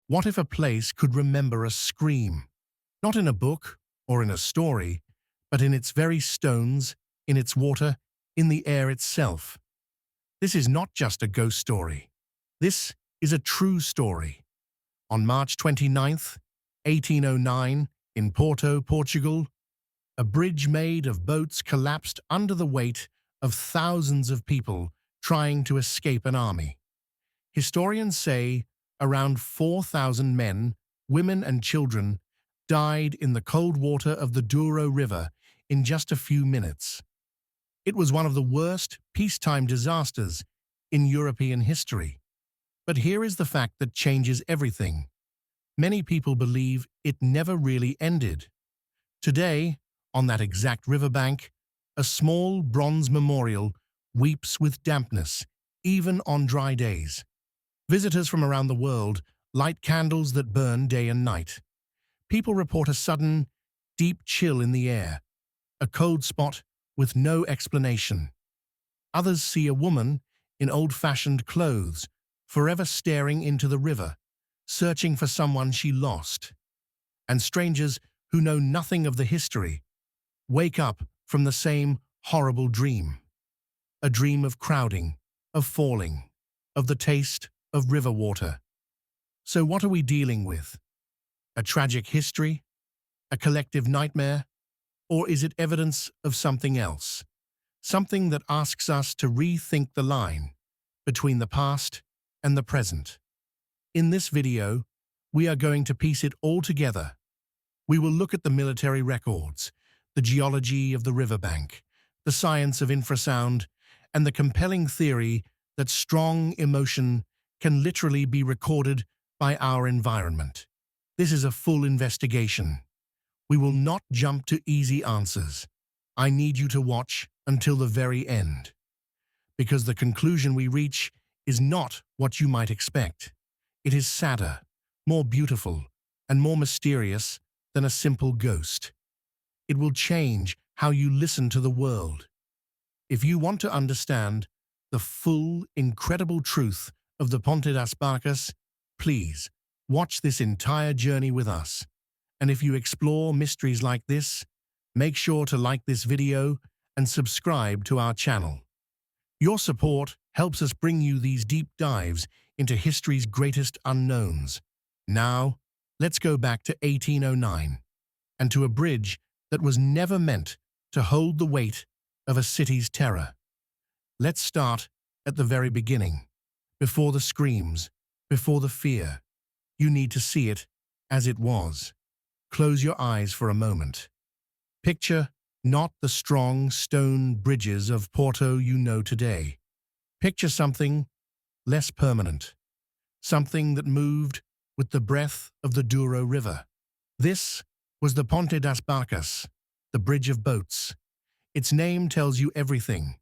What if a place could remember a scream? Not in a book or in a story, but in its very stones, in its water, in the air itself. This is not just a ghost story. This is a true story. On March 29th, 1809, in Porto, Portugal, a bridge made of boats collapsed under the weight of thousands of people trying to escape an army. Historians say around 4,000 men, women and children died in the cold water of the Douro River in just a few minutes. It was one of the worst peacetime disasters in European history. But here is the fact that changes everything. Many people believe it never really ended. Today, on that exact riverbank, a small bronze memorial weeps with dampness, even on dry days. Visitors from around the world light candles that burn day and night. People report a sudden, deep chill in the air, a cold spot with no explanation. Others see a woman in old-fashioned clothes, forever staring into the river, searching for someone she lost. And strangers who know nothing of the history wake up from the same horrible dream. A dream of crowding, of falling, of the taste of river water. So what are we dealing with? A tragic history? A collective nightmare? Or is it evidence of something else? Something that asks us to rethink the line between the past and the present. In this video, we are going to piece it all together. We will look at the military records, the geology of the riverbank, the science of infrasound, and the compelling theory that strong emotion can literally be recorded by our environment. This is a full investigation. We will not jump to easy answers. I need you to watch until the very end, because the conclusion we reach is not what you might expect. It is sadder, more beautiful, and more mysterious than a simple ghost. It will change how you listen to the world. If you want to understand the full, incredible truth of the Ponte das Barcas, please watch this entire journey with us. And if you explore mysteries like this, make sure to like this video and subscribe to our channel. Your support helps us bring you these deep dives into history's greatest unknowns. Now, let's go back to 1809 and to a bridge that was never meant to hold the weight of a city's terror. Let's start at the very beginning, before the screams, before the fear. You need to see it as it was. Close your eyes for a moment. Picture not the strong stone bridges of Porto you know today. Picture something less permanent, something that moved with the breath of the Douro River. This was the Ponte das Barcas, the bridge of boats. Its name tells you everything.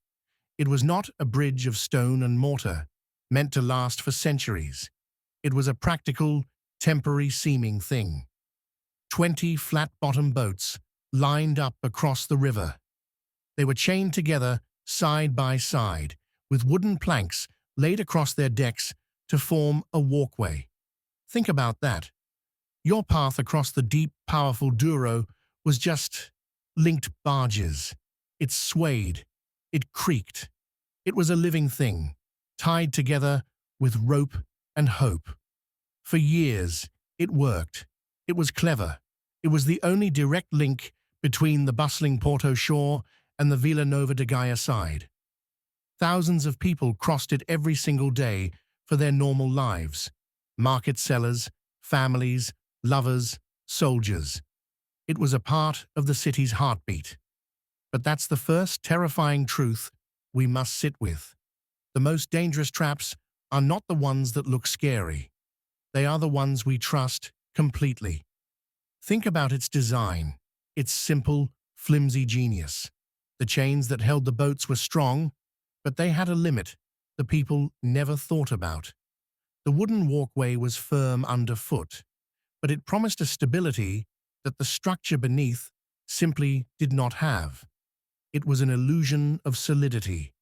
It was not a bridge of stone and mortar, meant to last for centuries. It was a practical, temporary-seeming thing. 20 flat-bottom boats lined up across the river. They were chained together side by side, with wooden planks laid across their decks to form a walkway. Think about that. Your path across the deep, powerful Douro was just linked barges. It swayed. It creaked. It was a living thing, tied together with rope and hope. For years, it worked. It was clever. It was the only direct link between the bustling Porto shore and the Vila Nova de Gaia side. Thousands of people crossed it every single day for their normal lives. Market sellers, families, lovers, soldiers. It was a part of the city's heartbeat. But that's the first terrifying truth we must sit with. The most dangerous traps are not the ones that look scary. They are the ones we trust completely. Think about its design, its simple, flimsy genius. The chains that held the boats were strong, but they had a limit the people never thought about. The wooden walkway was firm underfoot, but it promised a stability that the structure beneath simply did not have. It was an illusion of solidity.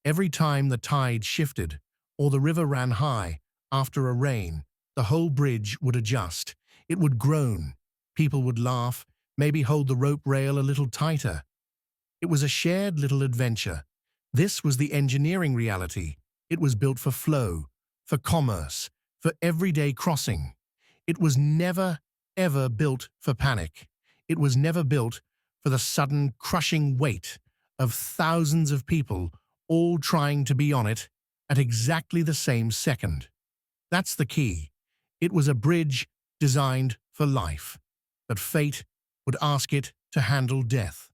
Every time the tide shifted or the river ran high after a rain, the whole bridge would adjust. It would groan. People would laugh, maybe hold the rope rail a little tighter. It was a shared little adventure. This was the engineering reality. It was built for flow, for commerce, for everyday crossing. It was never, ever built for panic. It was never built for the sudden, crushing weight of thousands of people all trying to be on it at exactly the same second. That's the key. It was a bridge designed for life, but fate would ask it to handle death.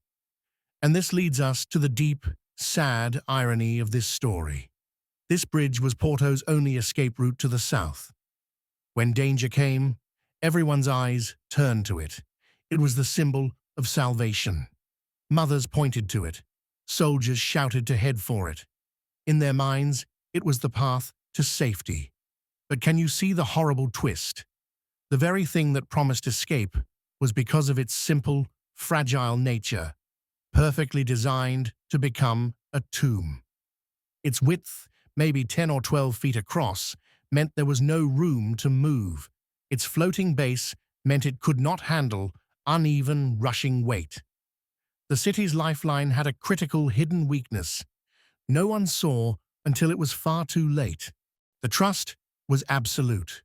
And this leads us to the deep, sad irony of this story. This bridge was Porto's only escape route to the south. When danger came, everyone's eyes turned to it. It was the symbol of salvation. Mothers pointed to it. Soldiers shouted to head for it. In their minds, it was the path to safety. But can you see the horrible twist? The very thing that promised escape was, because of its simple, fragile nature, perfectly designed to become a tomb. Its width, maybe 10 or 12 feet across, meant there was no room to move. Its floating base meant it could not handle uneven, rushing weight. The city's lifeline had a critical, hidden weakness. No one saw until it was far too late. The trust was absolute.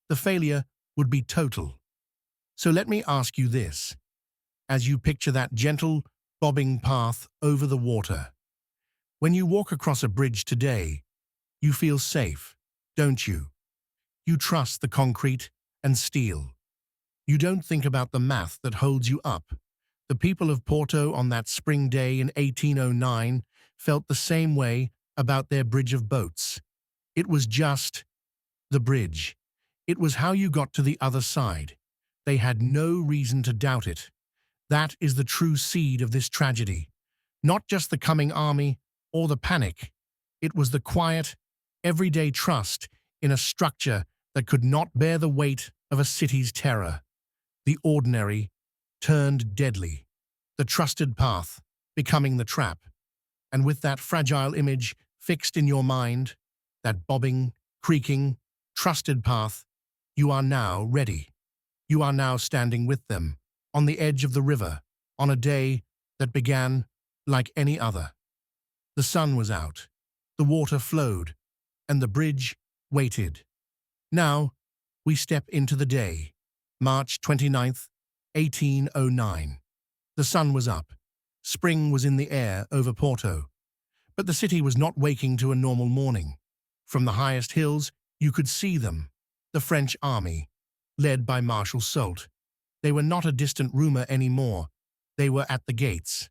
The failure would be total. So let me ask you this. As you picture that gentle, bobbing path over the water, when you walk across a bridge today, you feel safe, don't you? You trust the concrete and steel. You don't think about the math that holds you up. The people of Porto on that spring day in 1809 felt the same way about their bridge of boats. It was just the bridge. It was how you got to the other side. They had no reason to doubt it. That is the true seed of this tragedy. Not just the coming army or the panic. It was the quiet, everyday trust in a structure that could not bear the weight of a city's terror. The ordinary turned deadly. The trusted path becoming the trap. And with that fragile image fixed in your mind, that bobbing, creaking, trusted path, you are now ready. You are now standing with them, on the edge of the river, on a day that began like any other. The sun was out, the water flowed, and the bridge waited. Now, we step into the day, March 29th, 1809. The sun was up. Spring was in the air over Porto. But the city was not waking to a normal morning. From the highest hills, you could see them, the French army, led by Marshal Soult. They were not a distant rumor anymore. They were at the gates.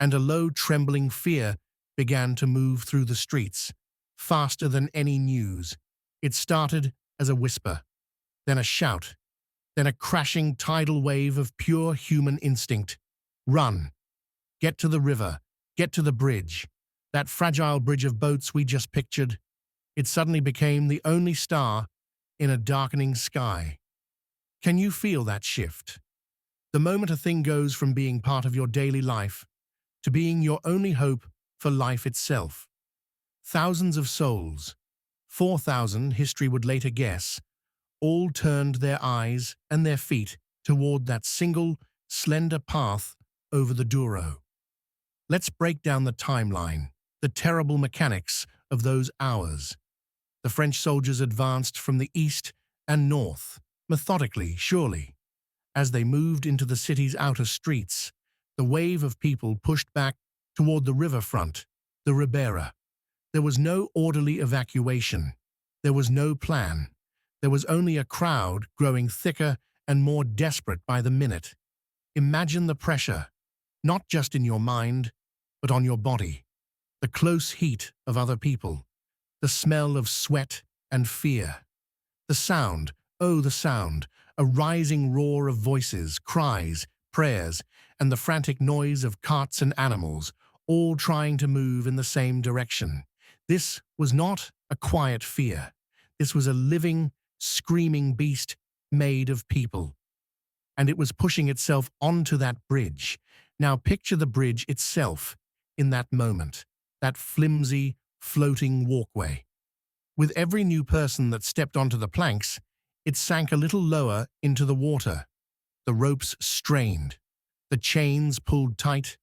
And a low, trembling fear began to move through the streets, faster than any news. It started as a whisper, then a shout, then a crashing tidal wave of pure human instinct. Run. Get to the river. Get to the bridge. That fragile bridge of boats we just pictured. It suddenly became the only star in a darkening sky. Can you feel that shift? The moment a thing goes from being part of your daily life to being your only hope for life itself. Thousands of souls, 4,000 history would later guess, all turned their eyes and their feet toward that single, slender path over the Douro. Let's break down the timeline, the terrible mechanics of those hours. The French soldiers advanced from the east and north, methodically, surely. As they moved into the city's outer streets, the wave of people pushed back toward the riverfront, the Ribeira. There was no orderly evacuation. There was no plan. There was only a crowd growing thicker and more desperate by the minute. Imagine the pressure, not just in your mind, but on your body. The close heat of other people. The smell of sweat and fear. The sound, oh the sound, a rising roar of voices, cries, prayers, and the frantic noise of carts and animals, all trying to move in the same direction. This was not a quiet fear. This was a living, screaming beast made of people. And it was pushing itself onto that bridge. Now picture the bridge itself in that moment, that flimsy, floating walkway. With every new person that stepped onto the planks, It sank a little lower into the water. The ropes strained. The chains pulled tight.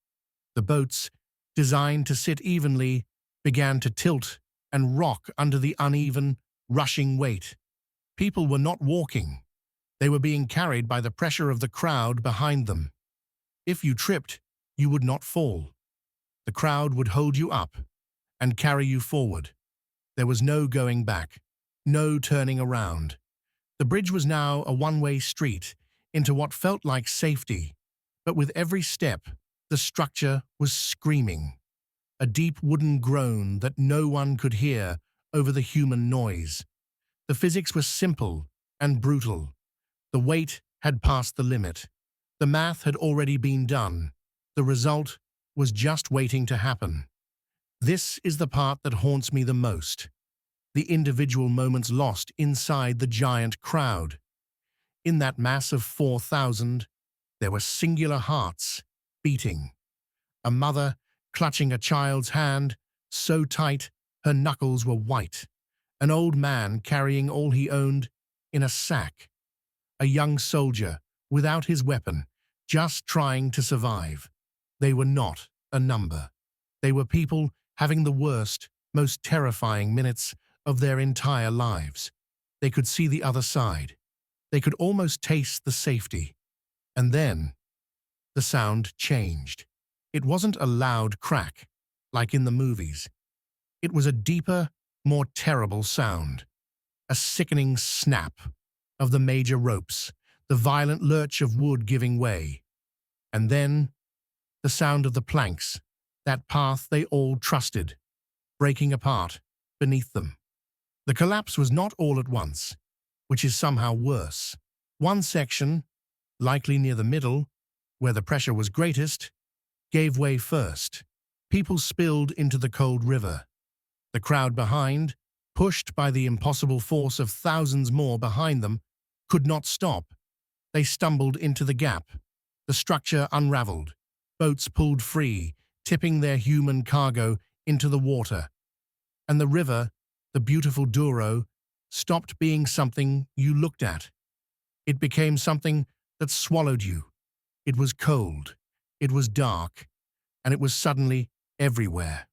The boats, designed to sit evenly, began to tilt and rock under the uneven, rushing weight. People were not walking. They were being carried by the pressure of the crowd behind them. If you tripped, you would not fall. The crowd would hold you up and carry you forward. There was no going back, no turning around. The bridge was now a one-way street into what felt like safety, but with every step, the structure was screaming. A deep wooden groan that no one could hear over the human noise. The physics were simple and brutal. The weight had passed the limit. The math had already been done. The result was just waiting to happen. This is the part that haunts me the most. The individual moments lost inside the giant crowd. In that mass of 4,000, there were singular hearts beating. A mother clutching a child's hand, so tight her knuckles were white. An old man carrying all he owned in a sack. A young soldier without his weapon, just trying to survive. They were not a number. They were people having the worst, most terrifying minutes of their entire lives. They could see the other side. They could almost taste the safety. And then, the sound changed. It wasn't a loud crack, like in the movies. It was a deeper, more terrible sound. A sickening snap of the major ropes, the violent lurch of wood giving way. And then, the sound of the planks, that path they all trusted, breaking apart beneath them. The collapse was not all at once, which is somehow worse. One section, likely near the middle, where the pressure was greatest, gave way first. People spilled into the cold river. The crowd behind, pushed by the impossible force of thousands more behind them, could not stop. They stumbled into the gap. The structure unraveled. Boats pulled free, tipping their human cargo into the water. And the river, the beautiful Douro, stopped being something you looked at. It became something that swallowed you. It was cold, it was dark, and it was suddenly everywhere.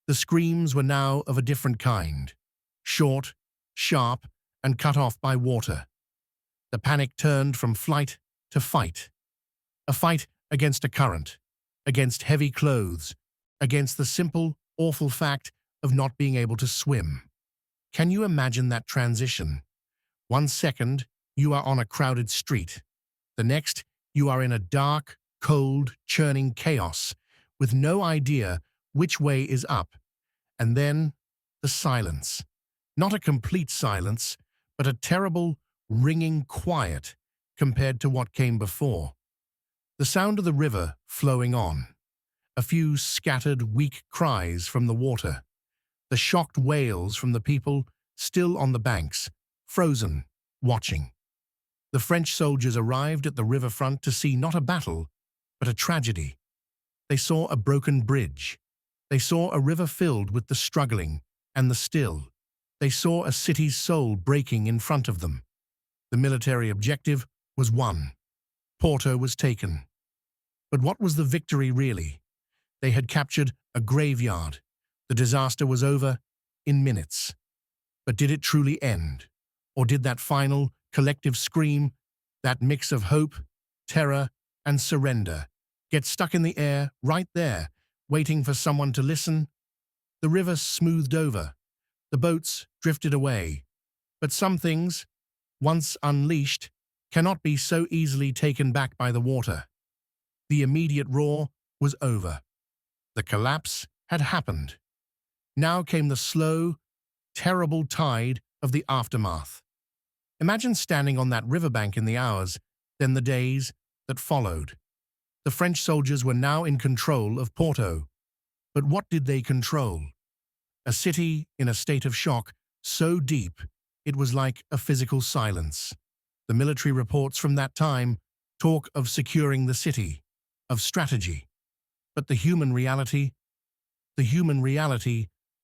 The screams were now of a different kind, short, sharp, and cut off by water. The panic turned from flight to fight. A fight against a current, against heavy clothes, against the simple, awful fact of not being able to swim. Can you imagine that transition? 1 second, you are on a crowded street. The next, you are in a dark, cold, churning chaos, with no idea which way is up. And then, the silence. Not a complete silence, but a terrible, ringing quiet compared to what came before. The sound of the river flowing on. A few scattered, weak cries from the water. The shocked wails from the people still on the banks, frozen, watching. The French soldiers arrived at the riverfront to see not a battle, but a tragedy. They saw a broken bridge. They saw a river filled with the struggling and the still. They saw a city's soul breaking in front of them. The military objective was won. Porto was taken. But what was the victory really? They had captured a graveyard. The disaster was over in minutes. But did it truly end? Or did that final, collective scream, that mix of hope, terror, and surrender, get stuck in the air right there, waiting for someone to listen? The river smoothed over. The boats drifted away. But some things, once unleashed, cannot be so easily taken back by the water. The immediate roar was over. The collapse had happened. Now came the slow, terrible tide of the aftermath. Imagine standing on that riverbank in the hours, then the days that followed. The French soldiers were now in control of Porto. But what did they control? A city in a state of shock so deep it was like a physical silence. The military reports from that time talk of securing the city, of strategy. But the human reality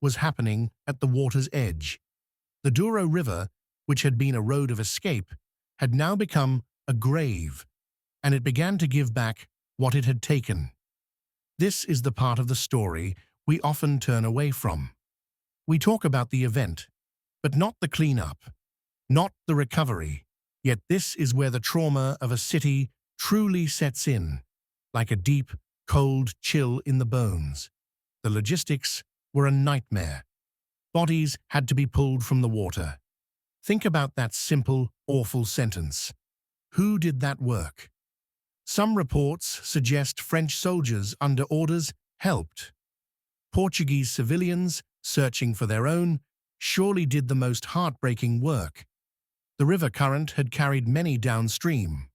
was happening at the water's edge. The Douro River which had been a road of escape, had now become a grave, and it began to give back what it had taken. This is the part of the story we often turn away from. We talk about the event, but not the cleanup, not the recovery. Yet this is where the trauma of a city truly sets in, like a deep, cold chill in the bones. The logistics were a nightmare. Bodies had to be pulled from the water. Think about that simple, awful sentence. Who did that work? Some reports suggest French soldiers under orders helped. Portuguese civilians, searching for their own, surely did the most heartbreaking work. The river current had carried many downstream,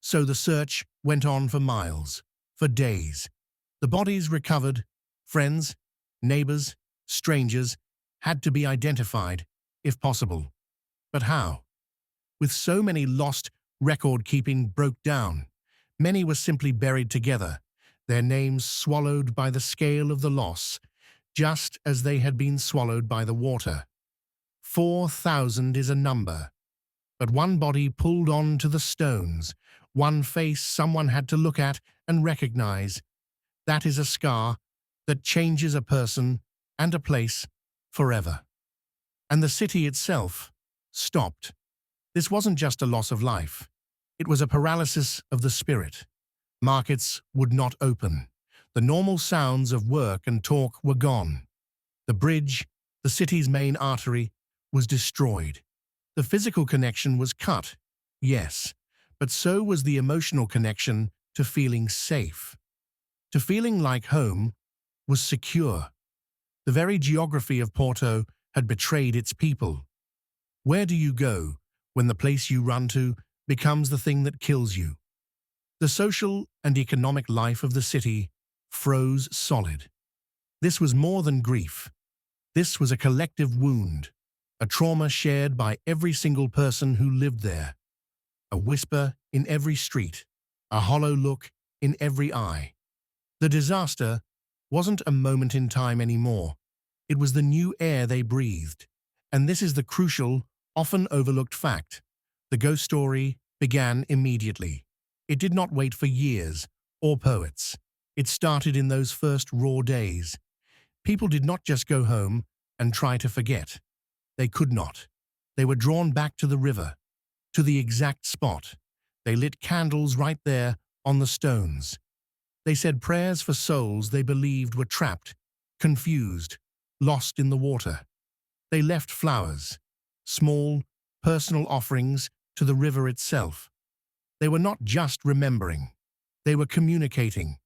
so the search went on for miles, for days. The bodies recovered, friends, neighbors, strangers, had to be identified, if possible. But how? With so many lost, record-keeping broke down. Many were simply buried together, their names swallowed by the scale of the loss, just as they had been swallowed by the water. 4,000 is a number, but one body pulled on to the stones, one face someone had to look at and recognize. That is a scar that changes a person and a place forever. And the city itself stopped. This wasn't just a loss of life. It was a paralysis of the spirit. Markets would not open. The normal sounds of work and talk were gone. The bridge, the city's main artery, was destroyed. The physical connection was cut, yes, but so was the emotional connection to feeling safe. To feeling like home was secure. The very geography of Porto had betrayed its people. Where do you go when the place you run to becomes the thing that kills you? The social and economic life of the city froze solid. This was more than grief. This was a collective wound, a trauma shared by every single person who lived there. A whisper in every street, a hollow look in every eye. The disaster wasn't a moment in time anymore. It was the new air they breathed. And this is the crucial, often overlooked fact. The ghost story began immediately. It did not wait for years or poets. It started in those first raw days. People did not just go home and try to forget. They could not. They were drawn back to the river, to the exact spot. They lit candles right there on the stones. They said prayers for souls they believed were trapped, confused, lost in the water. They left flowers, small, personal offerings to the river itself. They were not just remembering. They were communicating.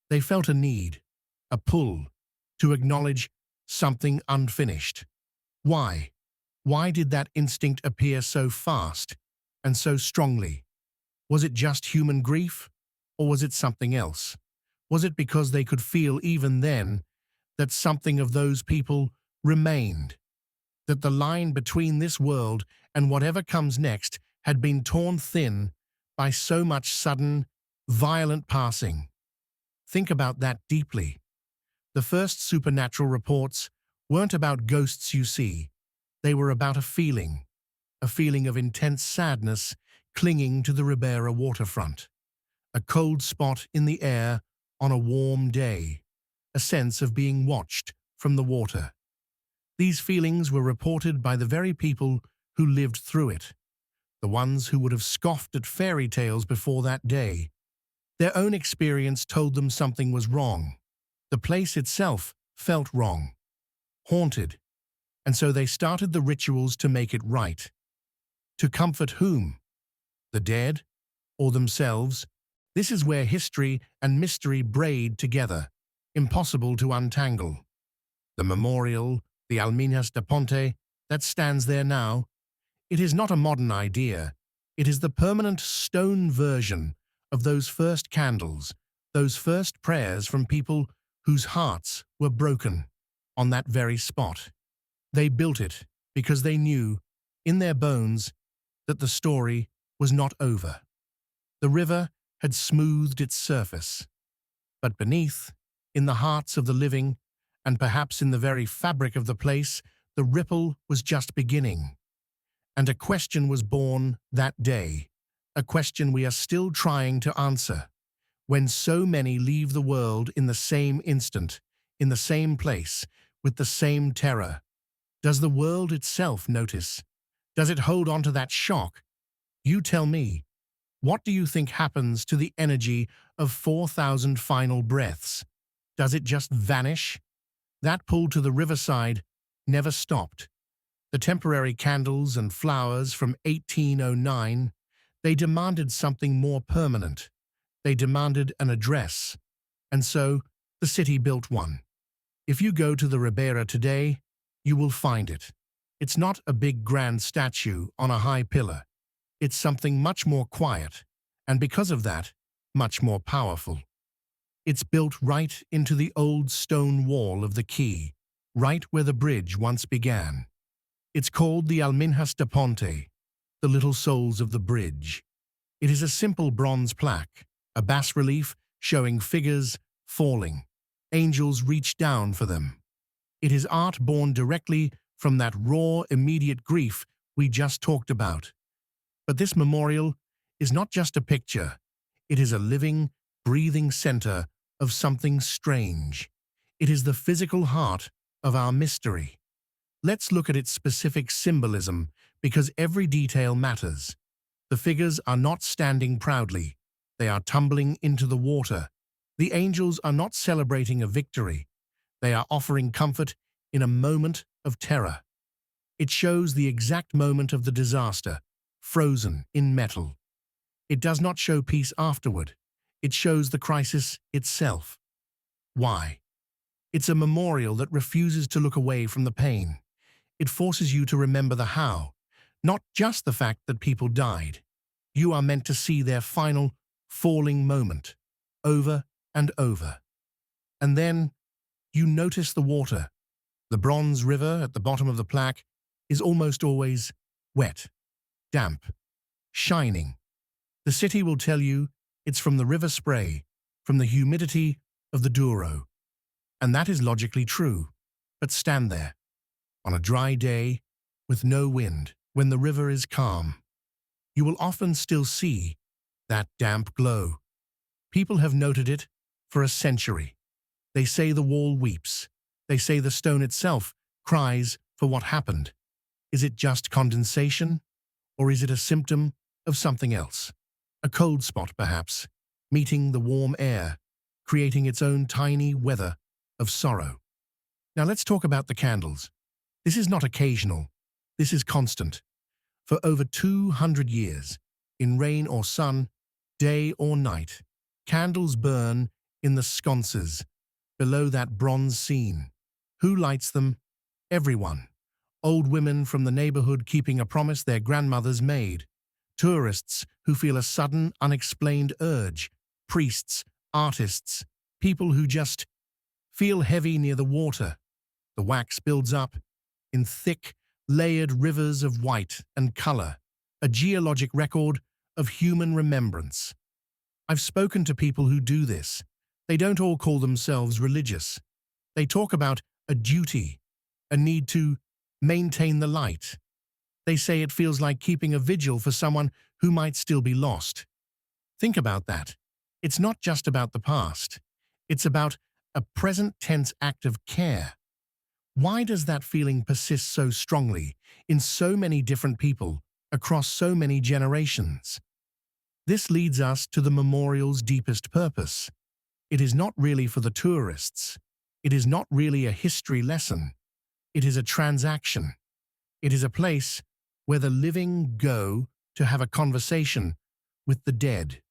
They felt a need, a pull, to acknowledge something unfinished. Why? Why did that instinct appear so fast and so strongly? Was it just human grief, or was it something else? Was it because they could feel even then that something of those people remained? That the line between this world and whatever comes next had been torn thin by so much sudden, violent passing? Think about that deeply. The first supernatural reports weren't about ghosts you see. They were about a feeling of intense sadness clinging to the Ribeira waterfront, a cold spot in the air on a warm day, a sense of being watched from the water. These feelings were reported by the very people who lived through it, the ones who would have scoffed at fairy tales before that day. Their own experience told them something was wrong. The place itself felt wrong, haunted, and so they started the rituals to make it right. To comfort whom? The dead? Or themselves? This is where history and mystery braid together, impossible to untangle. The memorial, the Alminhas da Ponte, that stands there now, it is not a modern idea. It is the permanent stone version of those first candles, those first prayers from people whose hearts were broken on that very spot. They built it because they knew, in their bones, that the story was not over. The river had smoothed its surface, but beneath, in the hearts of the living, and perhaps in the very fabric of the place, the ripple was just beginning. And a question was born that day, a question we are still trying to answer. When so many leave the world in the same instant, in the same place, with the same terror, does the world itself notice? Does it hold on to that shock? You tell me, what do you think happens to the energy of 4,000 final breaths? Does it just vanish? That pull to the riverside never stopped. The temporary candles and flowers from 1809, they demanded something more permanent. They demanded an address. And so, the city built one. If you go to the Ribeira today, you will find it. It's not a big grand statue on a high pillar. It's something much more quiet, and because of that, much more powerful. It's built right into the old stone wall of the quay, right where the bridge once began. It's called the Alminhas da Ponte, the little souls of the bridge. It is a simple bronze plaque, a bas-relief showing figures falling. Angels reach down for them. It is art born directly from that raw, immediate grief we just talked about. But this memorial is not just a picture. It is a living, breathing center of something strange. It is the physical heart of our mystery. Let's look at its specific symbolism, because every detail matters. The figures are not standing proudly. They are tumbling into the water. The angels are not celebrating a victory. They are offering comfort in a moment of terror. It shows the exact moment of the disaster, frozen in metal. It does not show peace afterward. It shows the crisis itself. Why? It's a memorial that refuses to look away from the pain. It forces you to remember the how, not just the fact that people died. You are meant to see their final, falling moment, over and over. And then, you notice the water. The bronze river at the bottom of the plaque is almost always wet, damp, shining. The city will tell you it's from the river spray, from the humidity of the Douro. And that is logically true. But stand there, on a dry day, with no wind, when the river is calm. You will often still see that damp glow. People have noted it for a century. They say the wall weeps. They say the stone itself cries for what happened. Is it just condensation? Or is it a symptom of something else? A cold spot, perhaps, meeting the warm air, creating its own tiny weather of sorrow. Now let's talk about the candles. This is not occasional. This is constant. For over 200 years, in rain or sun, day or night, candles burn in the sconces, below that bronze scene. Who lights them? Everyone. Old women from the neighborhood keeping a promise their grandmothers made. Tourists who feel a sudden, unexplained urge. Priests, artists, people who just feel heavy near the water. The wax builds up in thick, layered rivers of white and color, a geologic record of human remembrance. I've spoken to people who do this. They don't all call themselves religious. They talk about a duty, a need to maintain the light. They say it feels like keeping a vigil for someone who might still be lost. Think about that. It's not just about the past. It's about a present tense act of care. Why does that feeling persist so strongly in so many different people across so many generations? This leads us to the memorial's deepest purpose. It is not really for the tourists. It is not really a history lesson. It is a transaction. It is a place where the living go to have a conversation with the dead.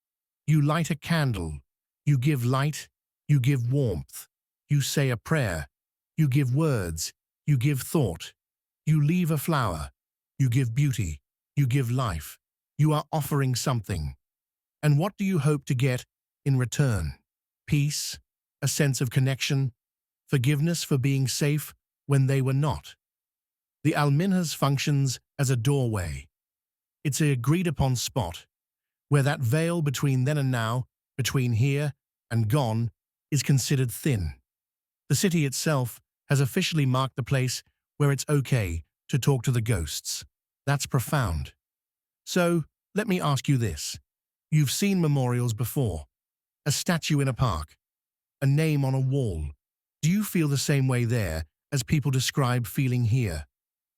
You light a candle. You give light. You give warmth. You say a prayer. You give words. You give thought. You leave a flower. You give beauty. You give life. You are offering something. And what do you hope to get in return? Peace, a sense of connection, forgiveness for being safe when they were not. The Alminhas functions as a doorway. It's an agreed-upon spot where that veil between then and now, between here and gone, is considered thin. The city itself has officially marked the place where it's okay to talk to the ghosts. That's profound. So, let me ask you this. You've seen memorials before. A statue in a park. A name on a wall. Do you feel the same way there as people describe feeling here?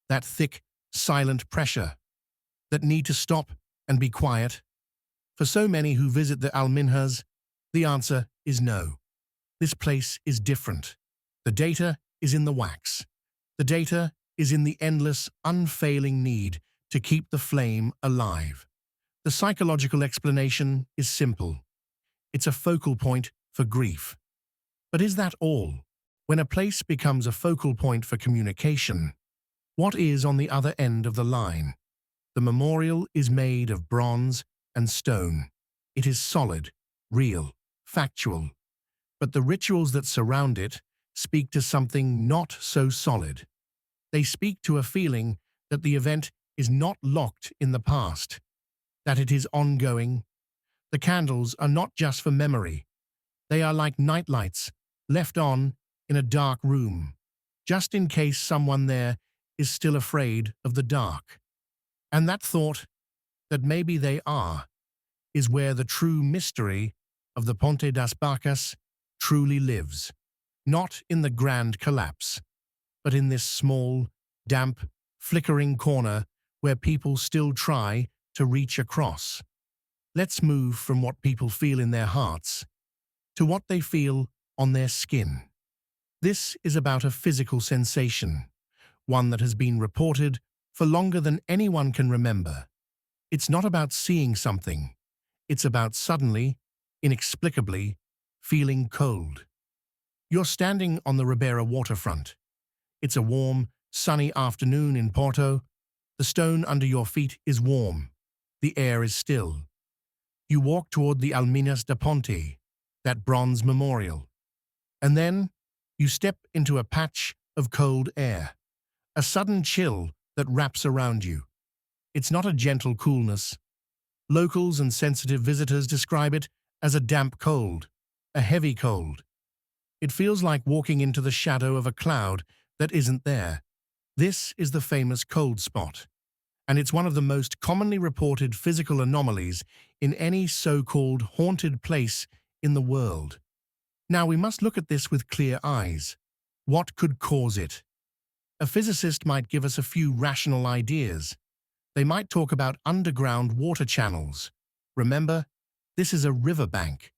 That thick, silent pressure. That need to stop and be quiet? For so many who visit the Alminhas, the answer is no. This place is different. The data is in the wax. The data is in the endless, unfailing need to keep the flame alive. The psychological explanation is simple. It's a focal point for grief. But is that all? When a place becomes a focal point for communication, what is on the other end of the line? The memorial is made of bronze and stone. It is solid, real, factual. But the rituals that surround it speak to something not so solid. They speak to a feeling that the event is not locked in the past, that it is ongoing. The candles are not just for memory. They are like nightlights left on in a dark room, just in case someone there is still afraid of the dark. And that thought, that maybe they are, is where the true mystery of the Ponte das Barcas truly lives. Not in the grand collapse, but in this small, damp, flickering corner where people still try to reach across. Let's move from what people feel in their hearts to what they feel on their skin. This is about a physical sensation, one that has been reported for longer than anyone can remember. It's not about seeing something. It's about suddenly, inexplicably, feeling cold. You're standing on the Ribeira waterfront. It's a warm, sunny afternoon in Porto. The stone under your feet is warm. The air is still. You walk toward the Alminhas da Ponte, that bronze memorial. And then you step into a patch of cold air, a sudden chill that wraps around you. It's not a gentle coolness. Locals and sensitive visitors describe it as a damp cold, a heavy cold. It feels like walking into the shadow of a cloud that isn't there. This is the famous cold spot, and it's one of the most commonly reported physical anomalies in any so-called haunted place in the world. Now we must look at this with clear eyes. What could cause it? A physicist might give us a few rational ideas. They might talk about underground water channels. Remember, this is a riverbank.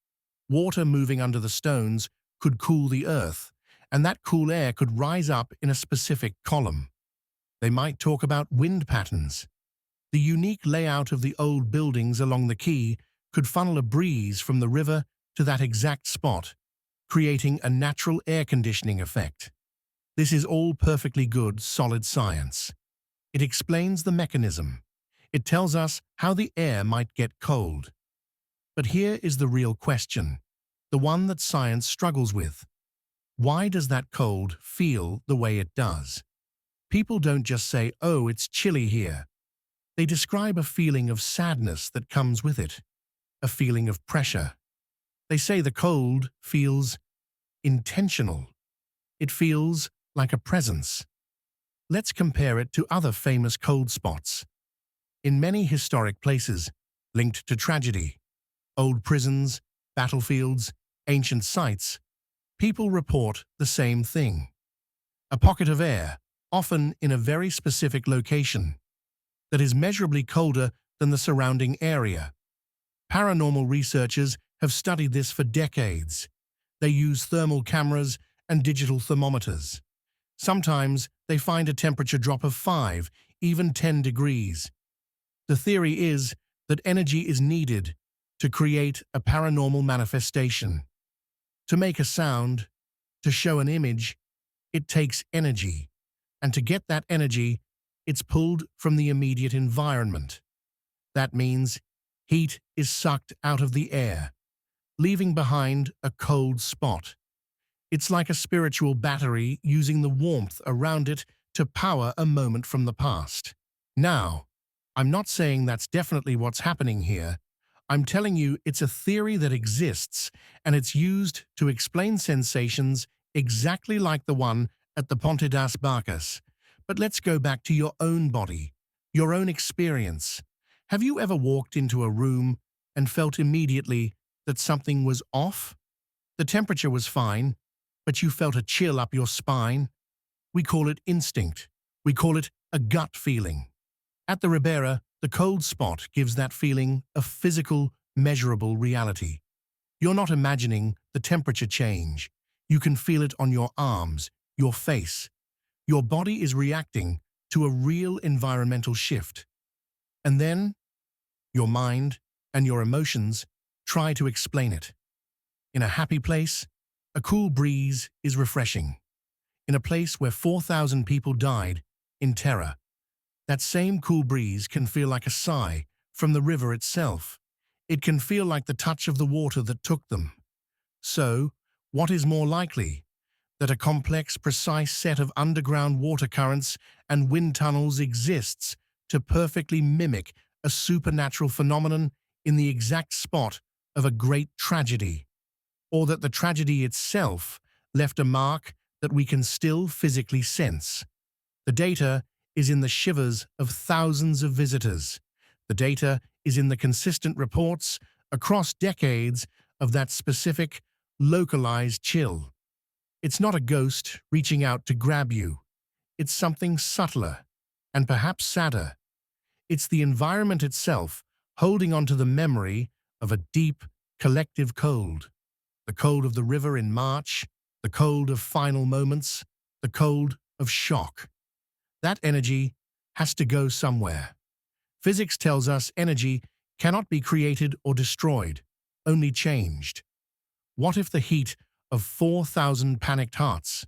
Water moving under the stones could cool the earth, and that cool air could rise up in a specific column. They might talk about wind patterns. The unique layout of the old buildings along the quay could funnel a breeze from the river to that exact spot, creating a natural air conditioning effect. This is all perfectly good, solid science. It explains the mechanism. It tells us how the air might get cold. But here is the real question, the one that science struggles with. Why does that cold feel the way it does? People don't just say, "Oh, it's chilly here." They describe a feeling of sadness that comes with it, a feeling of pressure. They say the cold feels intentional. It feels like a presence. Let's compare it to other famous cold spots. In many historic places linked to tragedy, old prisons, battlefields, ancient sites, people report the same thing. A pocket of air, often in a very specific location, that is measurably colder than the surrounding area. Paranormal researchers have studied this for decades. They use thermal cameras and digital thermometers. Sometimes they find a temperature drop of 5, even 10 degrees. The theory is that energy is needed to create a paranormal manifestation. To make a sound, to show an image, it takes energy. And to get that energy, it's pulled from the immediate environment. That means heat is sucked out of the air, leaving behind a cold spot. It's like a spiritual battery using the warmth around it to power a moment from the past. Now, I'm not saying that's definitely what's happening here. I'm telling you it's a theory that exists, and it's used to explain sensations exactly like the one at the Ponte das Barcas. But let's go back to your own body. your own experience. Have you ever walked into a room and felt immediately that something was off? The temperature was fine, but you felt a chill up your spine. We call it instinct. We call it a gut feeling. At the Ribeira, the cold spot gives that feeling a physical, measurable reality. You're not imagining the temperature change. You can feel it on your arms, your face. Your body is reacting to a real environmental shift. And then, your mind and your emotions try to explain it. In a happy place, a cool breeze is refreshing. In a place where 4,000 people died in terror, that same cool breeze can feel like a sigh from the river itself. It can feel like the touch of the water that took them. So, what is more likely? That a complex, precise set of underground water currents and wind tunnels exists to perfectly mimic a supernatural phenomenon in the exact spot of a great tragedy, or that the tragedy itself left a mark that we can still physically sense. The data is in the shivers of thousands of visitors. The data is in the consistent reports across decades of that specific, localized chill. It's not a ghost reaching out to grab you. It's something subtler and perhaps sadder. It's the environment itself holding on to the memory of a deep, collective cold. The cold of the river in March, the cold of final moments, the cold of shock. That energy has to go somewhere. Physics tells us energy cannot be created or destroyed, only changed. What if the heat of 4,000 panicked hearts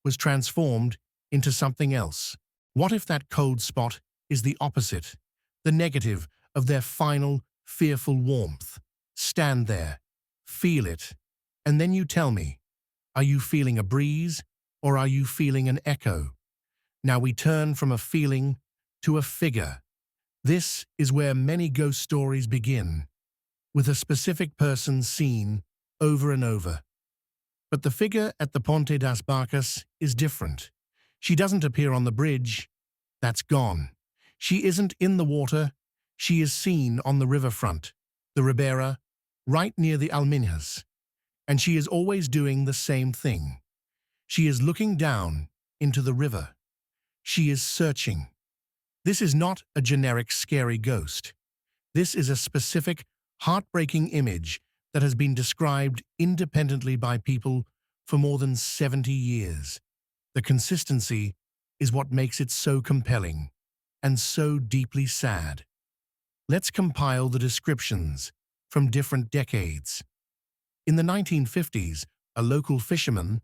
was transformed into something else? What if that cold spot is the opposite, the negative of their final, fearful warmth? Stand there, feel it, and then you tell me, are you feeling a breeze or are you feeling an echo? Now we turn from a feeling to a figure. This is where many ghost stories begin, with a specific person seen over and over. But the figure at the Ponte das Barcas is different. She doesn't appear on the bridge. That's gone. She isn't in the water. She is seen on the riverfront, the Ribeira, right near the Alminhas. And she is always doing the same thing. She is looking down into the river. She is searching. This is not a generic scary ghost. This is a specific, heartbreaking image that has been described independently by people for more than 70 years. The consistency is what makes it so compelling and so deeply sad. Let's compile the descriptions from different decades. In the 1950s, a local fisherman,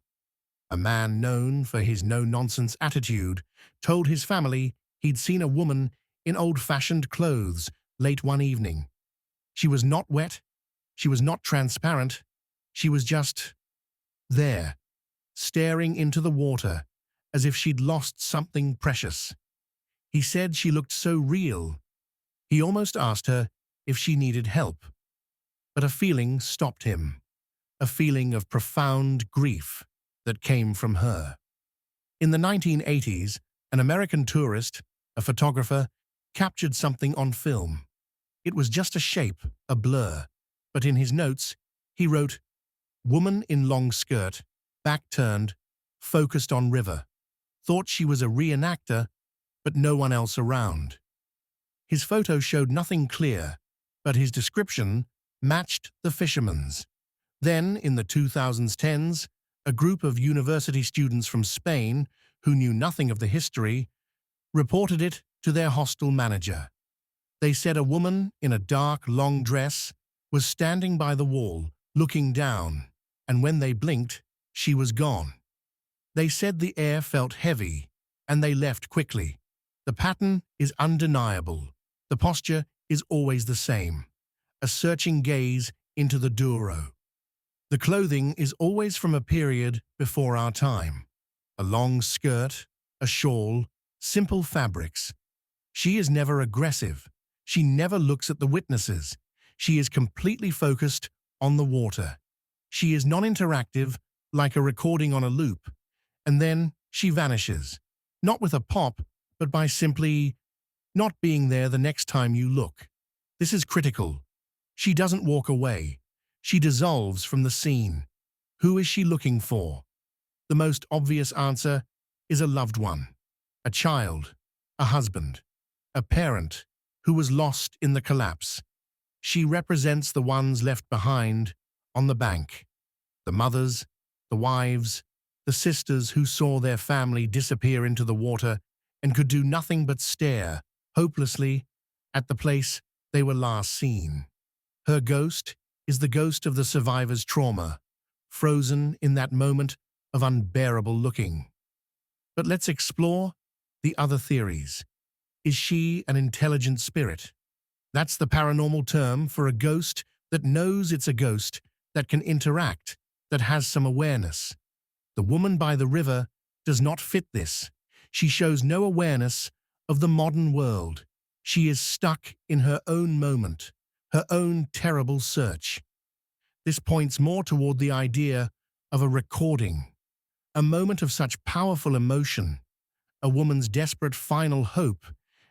a man known for his no-nonsense attitude, told his family he'd seen a woman in old-fashioned clothes late one evening. She was not wet. She was not transparent. She was just there, staring into the water as if she'd lost something precious. He said she looked so real. He almost asked her if she needed help. But a feeling stopped him, a feeling of profound grief that came from her. In the 1980s, an American tourist, a photographer, captured something on film. It was just a shape, a blur, but in his notes, he wrote, "Woman in long skirt, back turned, focused on river. Thought she was a reenactor, but no one else around." His photo showed nothing clear, but his description matched the fisherman's. Then, in the 2010s, a group of university students from Spain, who knew nothing of the history, reported it to their hostel manager. They said a woman in a dark, long dress was standing by the wall, looking down, and when they blinked, she was gone. They said the air felt heavy, and they left quickly. The pattern is undeniable. The posture is always the same, a searching gaze into the Douro. The clothing is always from a period before our time. A long skirt, a shawl, simple fabrics. She is never aggressive. She never looks at the witnesses. She is completely focused on the water. She is non-interactive, like a recording on a loop. And then she vanishes, not with a pop, but by simply not being there the next time you look. This is critical. She doesn't walk away. She dissolves from the scene. Who is she looking for? The most obvious answer is a loved one, a child, a husband, a parent who was lost in the collapse. She represents the ones left behind on the bank, the mothers, the wives, the sisters who saw their family disappear into the water and could do nothing but stare, hopelessly, at the place they were last seen. Her ghost is the ghost of the survivor's trauma, frozen in that moment of unbearable looking. But let's explore the other theories. Is she an intelligent spirit? That's the paranormal term for a ghost that knows it's a ghost, that can interact, that has some awareness. The woman by the river does not fit this. She shows no awareness of the modern world. She is stuck in her own moment, her own terrible search. This points more toward the idea of a recording, a moment of such powerful emotion, a woman's desperate final hope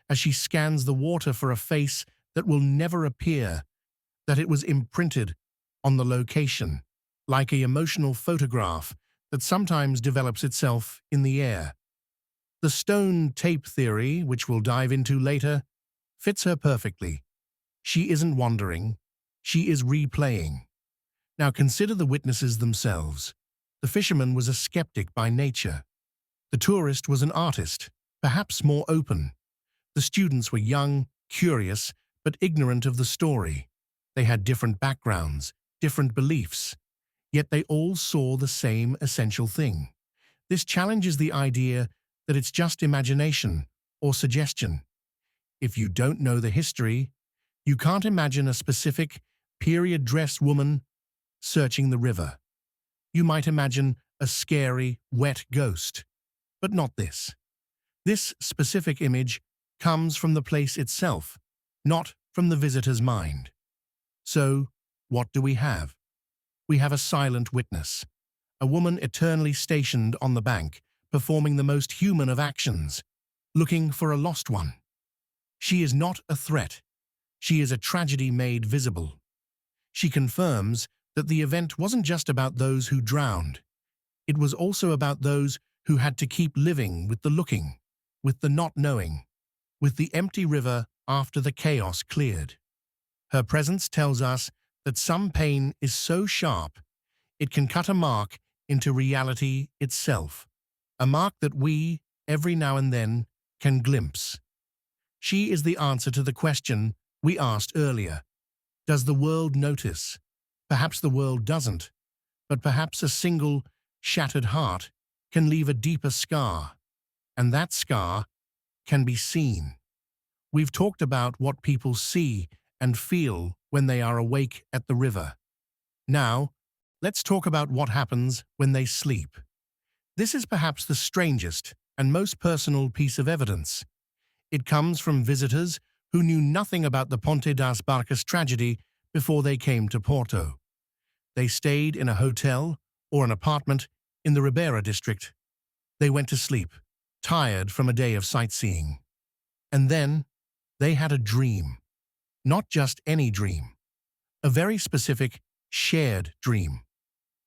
as she scans the water for a face that will never appear, that it was imprinted on the location, like an emotional photograph that sometimes develops itself in the air. The stone tape theory, which we'll dive into later, fits her perfectly. She isn't wandering, she is replaying. Now consider the witnesses themselves. The fisherman was a skeptic by nature. The tourist was an artist, perhaps more open. The students were young, curious, but ignorant of the story. They had different backgrounds, different beliefs, yet they all saw the same essential thing. This challenges the idea that it's just imagination or suggestion. If you don't know the history, you can't imagine a specific, period-dressed woman searching the river. You might imagine a scary, wet ghost, but not this. This specific image comes from the place itself, not from the visitor's mind. So, what do we have? We have a silent witness, a woman eternally stationed on the bank, performing the most human of actions, looking for a lost one. She is not a threat. She is a tragedy made visible. She confirms that the event wasn't just about those who drowned. It was also about those who had to keep living with the looking, with the not knowing, with the empty river after the chaos cleared. Her presence tells us that some pain is so sharp, it can cut a mark into reality itself, a mark that we, every now and then, can glimpse. She is the answer to the question we asked earlier. Does the world notice? Perhaps the world doesn't, but perhaps a single, shattered heart can leave a deeper scar, and that scar can be seen. We've talked about what people see and feel when they are awake at the river. Now, let's talk about what happens when they sleep. This is perhaps the strangest and most personal piece of evidence. It comes from visitors who knew nothing about the Ponte das Barcas tragedy before they came to Porto. They stayed in a hotel or an apartment in the Ribeira district. They went to sleep, tired from a day of sightseeing. And then they had a dream. Not just any dream. A very specific, shared dream.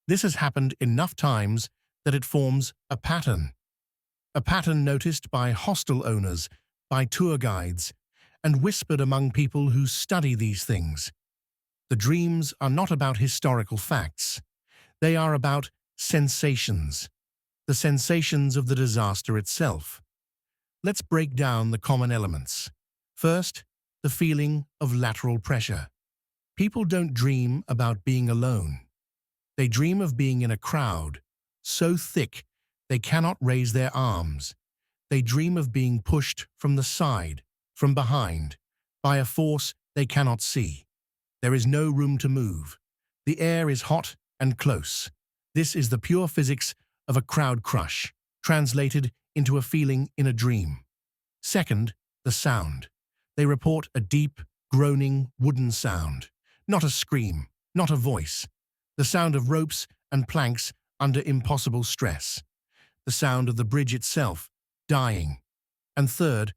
This has happened enough times that it forms a pattern. A pattern noticed by hostel owners, by tour guides, and whispered among people who study these things. The dreams are not about historical facts. They are about sensations. The sensations of the disaster itself. Let's break down the common elements. First, the feeling of lateral pressure. People don't dream about being alone. They dream of being in a crowd, so thick they cannot raise their arms. They dream of being pushed from the side, from behind, by a force they cannot see. There is no room to move. The air is hot and close. This is the pure physics of a crowd crush, translated into a feeling in a dream. Second, the sound. They report a deep, groaning, wooden sound. Not a scream, not a voice. The sound of ropes and planks under impossible stress. The sound of the bridge itself, dying. And third,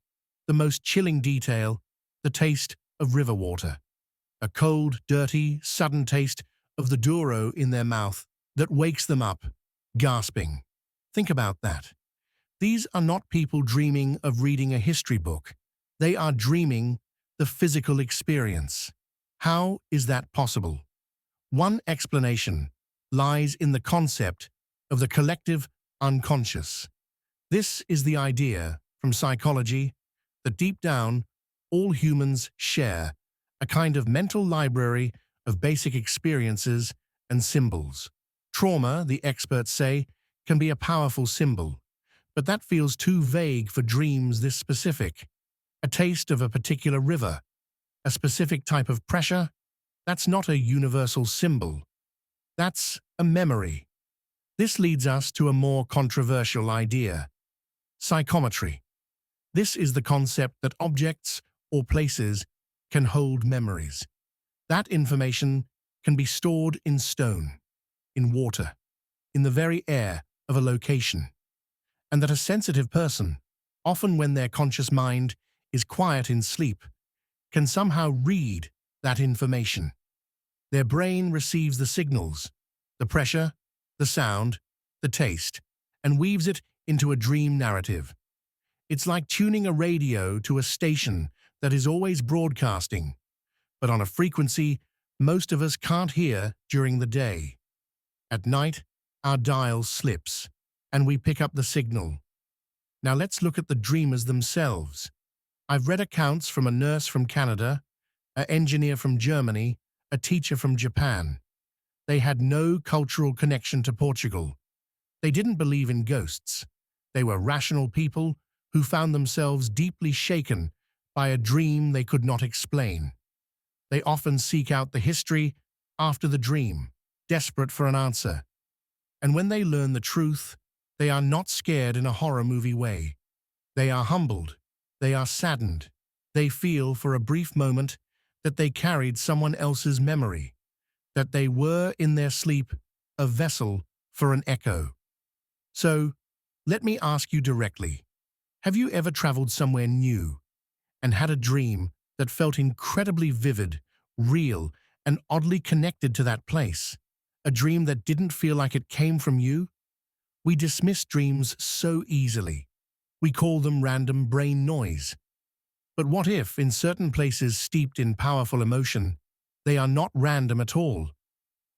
the most chilling detail, the taste of river water. A cold, dirty, sudden taste of the Douro in their mouth that wakes them up, gasping. Think about that. These are not people dreaming of reading a history book. They are dreaming the physical experience. How is that possible? One explanation lies in the concept of the collective unconscious. This is the idea from psychology that deep down, all humans share a kind of mental library of basic experiences and symbols. Trauma, the experts say, can be a powerful symbol, but that feels too vague for dreams this specific. A taste of a particular river, a specific type of pressure, that's not a universal symbol. That's a memory. This leads us to a more controversial idea: psychometry. This is the concept that objects or places can hold memories. That information can be stored in stone, in water, in the very air of a location. And that a sensitive person, often when their conscious mind is quiet in sleep, can somehow read that information. Their brain receives the signals, the pressure, the sound, the taste, and weaves it into a dream narrative. It's like tuning a radio to a station that is always broadcasting, but on a frequency most of us can't hear during the day. At night, our dial slips, and we pick up the signal. Now let's look at the dreamers themselves. I've read accounts from a nurse from Canada, an engineer from Germany, a teacher from Japan. They had no cultural connection to Portugal. They didn't believe in ghosts. They were rational people who found themselves deeply shaken by a dream they could not explain. They often seek out the history after the dream, desperate for an answer. And when they learn the truth, they are not scared in a horror movie way. They are humbled. They are saddened. They feel for a brief moment that they carried someone else's memory, that they were in their sleep a vessel for an echo. So, let me ask you directly, have you ever traveled somewhere new and had a dream that felt incredibly vivid, real, and oddly connected to that place? A dream that didn't feel like it came from you? We dismiss dreams so easily. We call them random brain noise. But what if, in certain places steeped in powerful emotion, they are not random at all?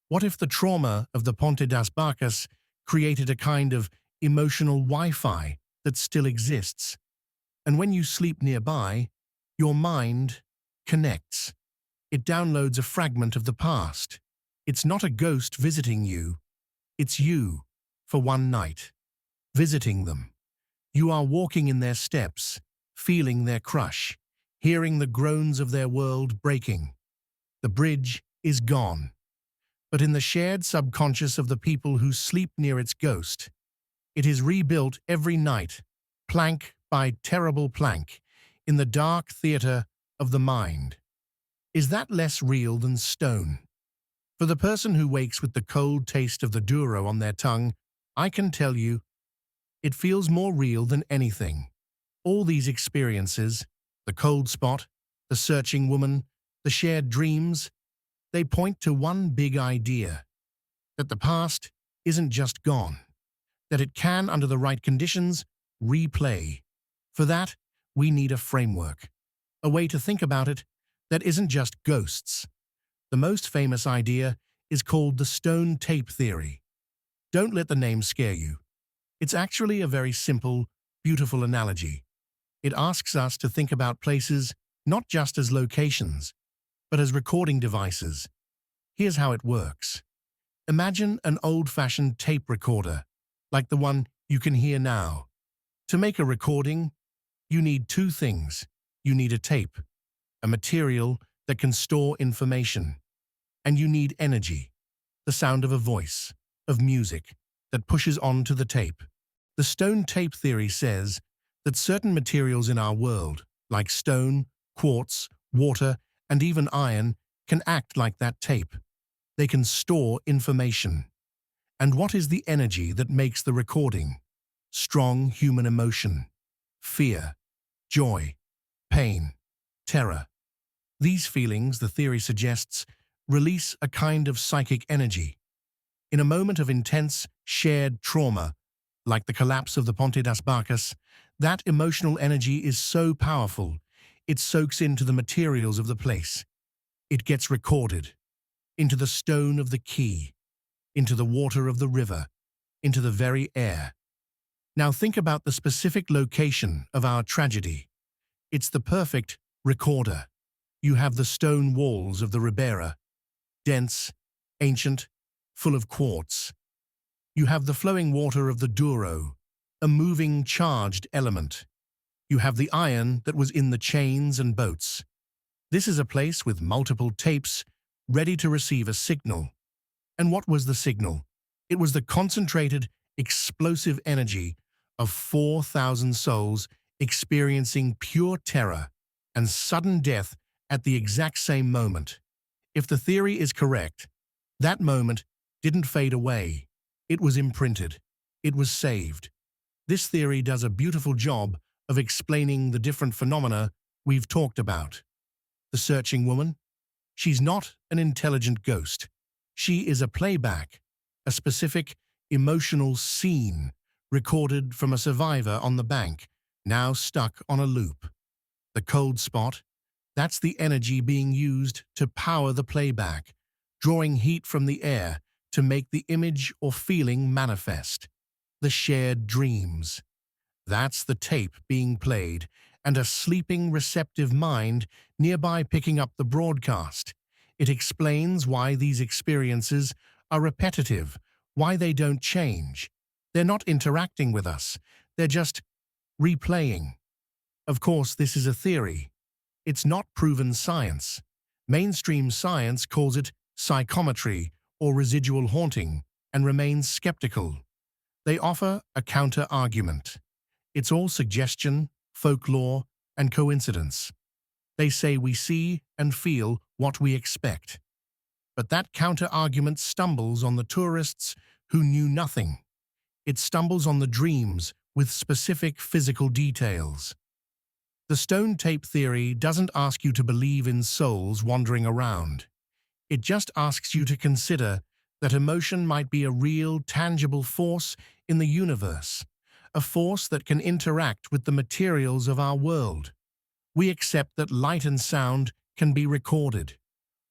What if the trauma of the Ponte das Barcas created a kind of emotional Wi-Fi that still exists? And when you sleep nearby, your mind connects. It downloads a fragment of the past. It's not a ghost visiting you. It's you, for one night, visiting them. You are walking in their steps, feeling their crush, hearing the groans of their world breaking. The bridge is gone. But in the shared subconscious of the people who sleep near its ghost, it is rebuilt every night, plank by terrible plank, in the dark theater of the mind. Is that less real than stone? For the person who wakes with the cold taste of the Douro on their tongue, I can tell you, it feels more real than anything. All these experiences, the cold spot, the searching woman, the shared dreams, they point to one big idea: that the past isn't just gone, that it can, under the right conditions, replay. For that, we need a framework, a way to think about it that isn't just ghosts. The most famous idea is called the stone tape theory. Don't let the name scare you. It's actually a very simple, beautiful analogy. It asks us to think about places not just as locations, but as recording devices. Here's how it works. Imagine an old-fashioned tape recorder, like the one you can hear now. To make a recording, you need two things. You need a tape, a material that can store information, and you need energy, the sound of a voice, of music, that pushes onto the tape. The stone tape theory says that certain materials in our world, like stone, quartz, water, and even iron, can act like that tape. They can store information. And what is the energy that makes the recording? Strong human emotion, fear, joy, pain, terror. These feelings, the theory suggests, release a kind of psychic energy. In a moment of intense, shared trauma, like the collapse of the Ponte das Barcas, that emotional energy is so powerful, it soaks into the materials of the place. It gets recorded, into the stone of the quay, into the water of the river, into the very air. Now think about the specific location of our tragedy. It's the perfect recorder. You have the stone walls of the Ribeira, dense, ancient, full of quartz. You have the flowing water of the Douro, a moving, charged element. You have the iron that was in the chains and boats. This is a place with multiple tapes ready to receive a signal. And what was the signal? It was the concentrated, explosive energy of 4,000 souls experiencing pure terror and sudden death at the exact same moment. If the theory is correct, that moment didn't fade away. It was imprinted. It was saved. This theory does a beautiful job of explaining the different phenomena we've talked about. The searching woman? She's not an intelligent ghost. She is a playback, a specific, emotional scene recorded from a survivor on the bank, now stuck on a loop. The cold spot? That's the energy being used to power the playback, drawing heat from the air to make the image or feeling manifest. The shared dreams. That's the tape being played, and a sleeping, receptive mind nearby picking up the broadcast. It explains why these experiences are repetitive, why they don't change. They're not interacting with us, they're just replaying. Of course, this is a theory. It's not proven science. Mainstream science calls it psychometry or residual haunting and remains skeptical. They offer a counter-argument. It's all suggestion, folklore, and coincidence. They say we see and feel what we expect. But that counter-argument stumbles on the tourists who knew nothing. It stumbles on the dreams with specific physical details. The stone tape theory doesn't ask you to believe in souls wandering around. It just asks you to consider that emotion might be a real, tangible force in the universe, a force that can interact with the materials of our world. We accept that light and sound can be recorded.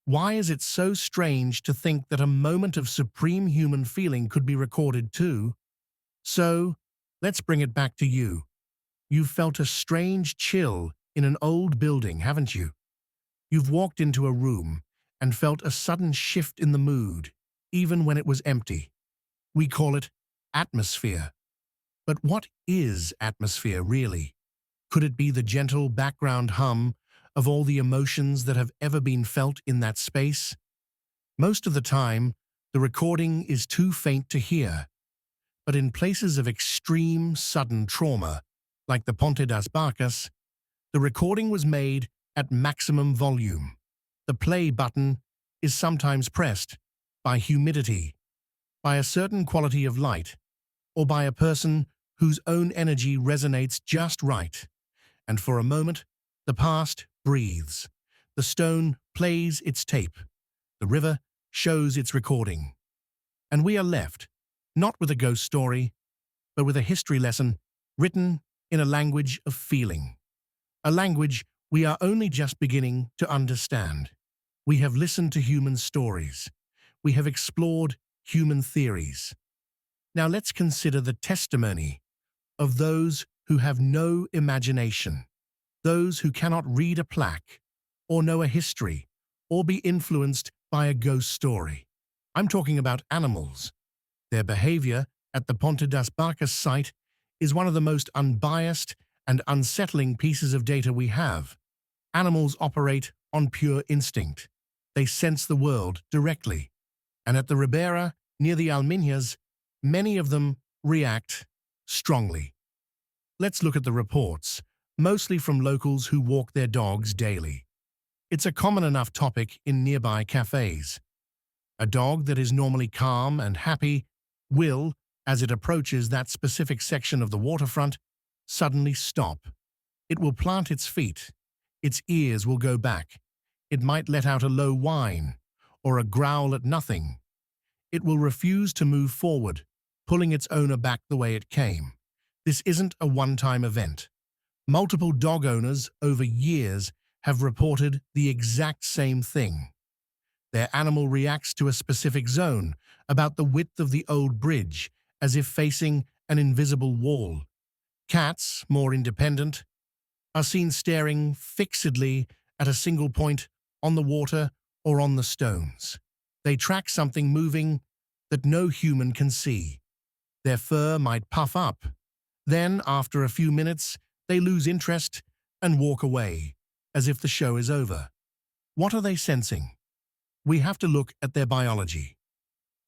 Why is it so strange to think that a moment of supreme human feeling could be recorded too? So, let's bring it back to you. You've felt a strange chill in an old building, haven't you? You've walked into a room and felt a sudden shift in the mood, even when it was empty. We call it atmosphere. But what is atmosphere really? Could it be the gentle background hum of all the emotions that have ever been felt in that space? Most of the time, the recording is too faint to hear. But in places of extreme, sudden trauma, like the Ponte das Barcas, the recording was made at maximum volume. The play button is sometimes pressed by humidity, by a certain quality of light, or by a person whose own energy resonates just right. And for a moment, the past breathes. The stone plays its tape. The river shows its recording. And we are left, not with a ghost story, but with a history lesson written in a language of feeling. A language we are only just beginning to understand. We have listened to human stories. We have explored human theories. Now let's consider the testimony of those who have no imagination, those who cannot read a plaque, or know a history, or be influenced by a ghost story. I'm talking about animals. Their behavior at the Ponte das Barcas site is one of the most unbiased and unsettling pieces of data we have. Animals operate on pure instinct. They sense the world directly. And at the Ribeira, near the Alminhas, many of them react strongly. Let's look at the reports, mostly from locals who walk their dogs daily. It's a common enough topic in nearby cafes. A dog that is normally calm and happy will, as it approaches that specific section of the waterfront, suddenly stop. It will plant its feet, Its ears will go back. It might let out a low whine or a growl at nothing. It will refuse to move forward, pulling its owner back the way it came. This isn't a one-time event. Multiple dog owners over years have reported the exact same thing. Their animal reacts to a specific zone, about the width of the old bridge, as if facing an invisible wall. Cats, more independent, are seen staring fixedly at a single point on the water or on the stones. They track something moving that no human can see. Their fur might puff up. Then, after a few minutes, they lose interest and walk away, as if the show is over. What are they sensing? We have to look at their biology.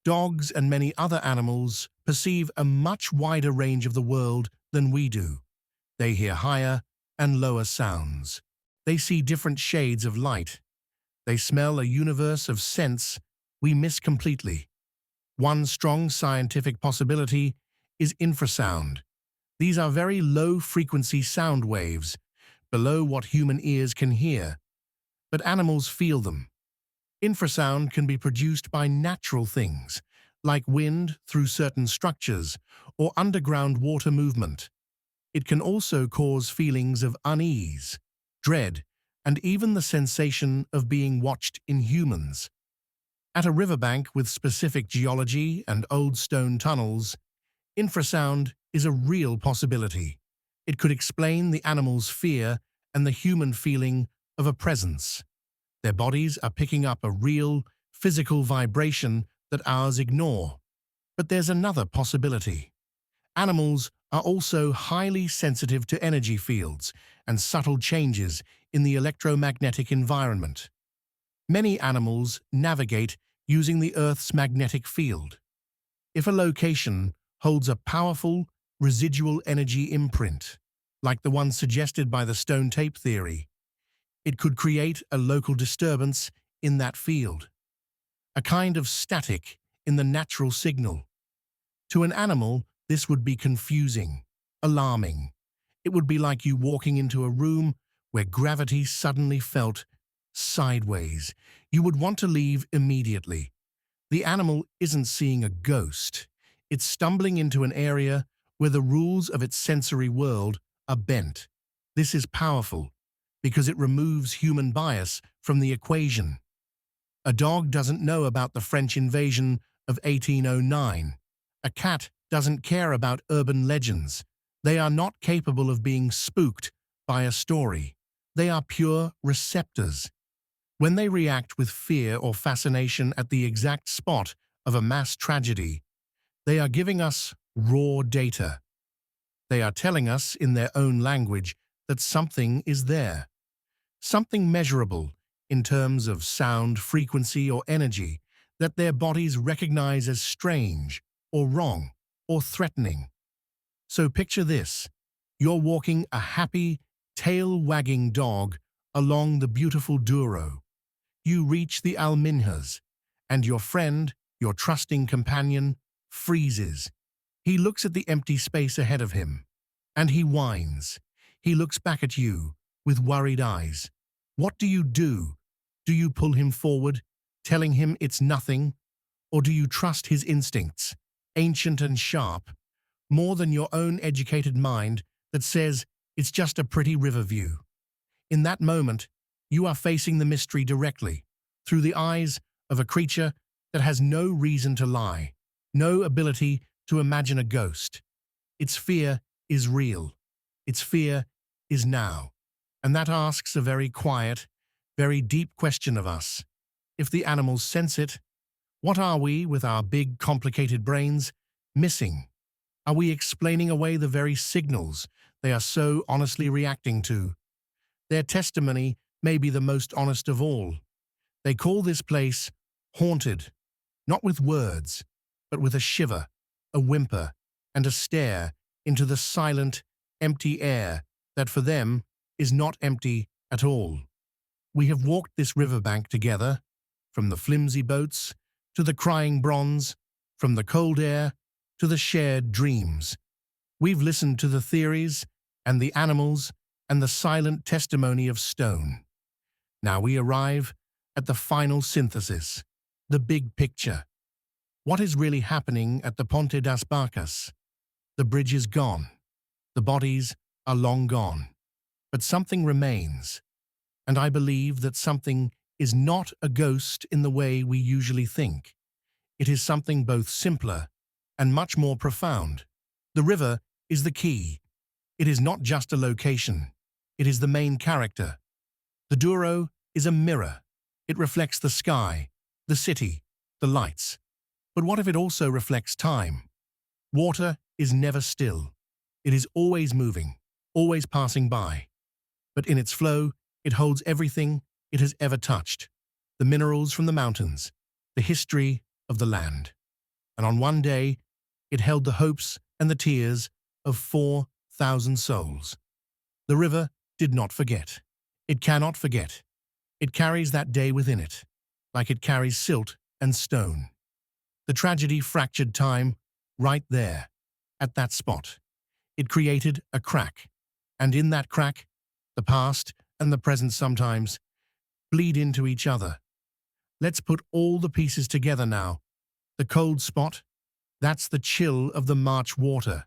Dogs and many other animals perceive a much wider range of the world than we do. They hear higher and lower sounds. They see different shades of light. They smell a universe of scents we miss completely. One strong scientific possibility is infrasound. These are very low-frequency sound waves, below what human ears can hear, but animals feel them. Infrasound can be produced by natural things, like wind through certain structures or underground water movement. It can also cause feelings of unease, dread, and even the sensation of being watched in humans. At a riverbank with specific geology and old stone tunnels, infrasound is a real possibility. It could explain the animal's fear and the human feeling of a presence. Their bodies are picking up a real, physical vibration that ours ignore. But there's another possibility. Animals are also highly sensitive to energy fields and subtle changes in the electromagnetic environment. Many animals navigate using the Earth's magnetic field. If a location holds a powerful, residual energy imprint, like the one suggested by the stone tape theory, it could create a local disturbance in that field, a kind of static in the natural signal. To an animal, this would be confusing, alarming. It would be like you walking into a room where gravity suddenly felt sideways. You would want to leave immediately. The animal isn't seeing a ghost. It's stumbling into an area where the rules of its sensory world are bent. This is powerful because it removes human bias from the equation. A dog doesn't know about the French invasion of 1809. A cat doesn't care about urban legends. They are not capable of being spooked by a story. They are pure receptors. When they react with fear or fascination at the exact spot of a mass tragedy, they are giving us raw data. They are telling us in their own language that something is there. Something measurable in terms of sound, frequency, or energy that their bodies recognize as strange or wrong or threatening. So picture this. You're walking a happy, tail-wagging dog along the beautiful Douro. You reach the Alminhas, and your friend, your trusting companion, freezes. He looks at the empty space ahead of him, and he whines. He looks back at you with worried eyes. What do? Do you pull him forward, telling him it's nothing? Or do you trust his instincts, ancient and sharp, more than your own educated mind that says it's just a pretty river view? In that moment, you are facing the mystery directly, through the eyes of a creature that has no reason to lie, no ability to imagine a ghost. Its fear is real. Its fear is now. And that asks a very quiet, very deep question of us. If the animals sense it, what are we, with our big, complicated brains, missing? Are we explaining away the very signals they are so honestly reacting to? Their testimony may be the most honest of all. They call this place haunted, not with words, but with a shiver, a whimper, and a stare into the silent, empty air that for them is not empty at all. We have walked this riverbank together, from the flimsy boats to the crying bronze, from the cold air to the shared dreams. We've listened to the theories and the animals and the silent testimony of stone. Now we arrive at the final synthesis, the big picture. What is really happening at the Ponte das Barcas? The bridge is gone. The bodies are long gone. But something remains. And I believe that something is not a ghost in the way we usually think. It is something both simpler and much more profound. The river is the key. It is not just a location. It is the main character. The Douro is a mirror. It reflects the sky, the city, the lights. But what if it also reflects time? Water is never still. It is always moving, always passing by. But in its flow, it holds everything it has ever touched. The minerals from the mountains, the history of the land. And on one day, it held the hopes and the tears of 4,000 souls. The river did not forget. It cannot forget. It carries that day within it, like it carries silt and stone. The tragedy fractured time right there, at that spot. It created a crack, and in that crack, the past and the present sometimes bleed into each other. Let's put all the pieces together now. The cold spot, that's the chill of the March water,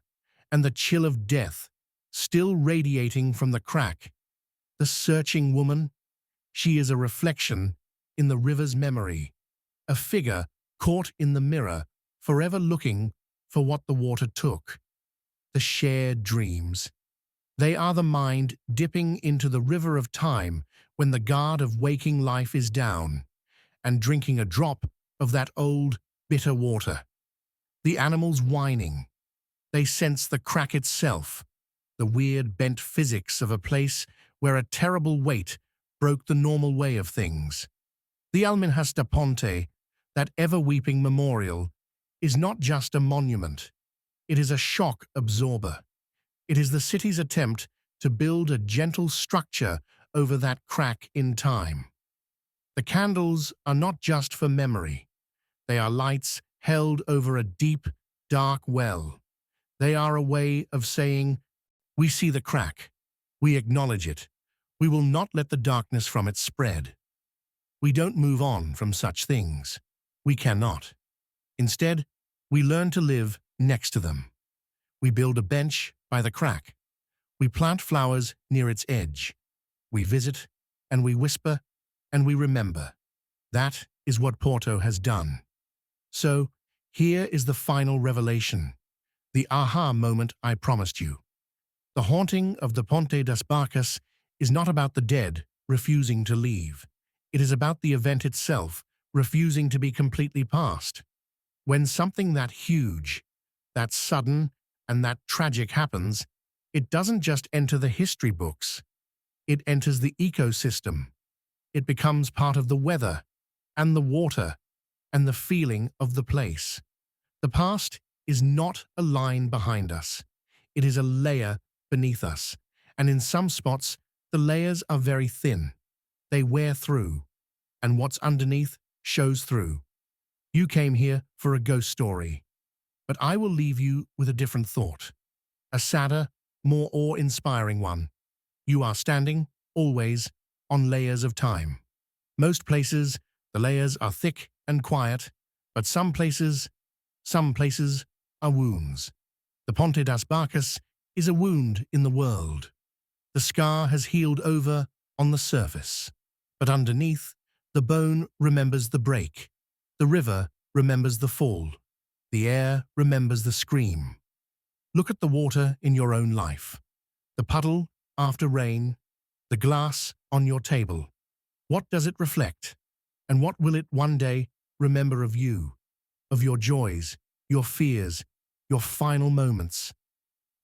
and the chill of death, still radiating from the crack. The searching woman, she is a reflection in the river's memory, a figure caught in the mirror, forever looking for what the water took. The shared dreams. They are the mind dipping into the river of time when the guard of waking life is down, and drinking a drop of that old, bitter water. The animals whining. They sense the crack itself, the weird bent physics of a place where a terrible weight broke the normal way of things. The Alminhas da Ponte, that ever-weeping memorial, is not just a monument. It is a shock absorber. It is the city's attempt to build a gentle structure over that crack in time. The candles are not just for memory. They are lights held over a deep, dark well. They are a way of saying, we see the crack. We acknowledge it. We will not let the darkness from it spread. We don't move on from such things. We cannot. Instead, we learn to live next to them. We build a bench by the crack. We plant flowers near its edge. We visit, and we whisper, and we remember. That is what Porto has done. So, here is the final revelation, the aha moment I promised you. The haunting of the Ponte das Barcas is not about the dead refusing to leave. It is about the event itself refusing to be completely past. When something that huge, that sudden, and that tragic happens, it doesn't just enter the history books. It enters the ecosystem. It becomes part of the weather, and the water, and the feeling of the place. The past is not a line behind us. It is a layer beneath us, and in some spots, the layers are very thin. They wear through, and what's underneath shows through. You came here for a ghost story, but I will leave you with a different thought, a sadder, more awe-inspiring one. You are standing, always, on layers of time. Most places, the layers are thick and quiet, but some places are wounds. The Ponte das Barcas is a wound in the world. The scar has healed over on the surface, but underneath, the bone remembers the break. The river remembers the fall. The air remembers the scream. Look at the water in your own life. The puddle after rain, the glass on your table. What does it reflect? And what will it one day remember of you, of your joys, your fears, your final moments?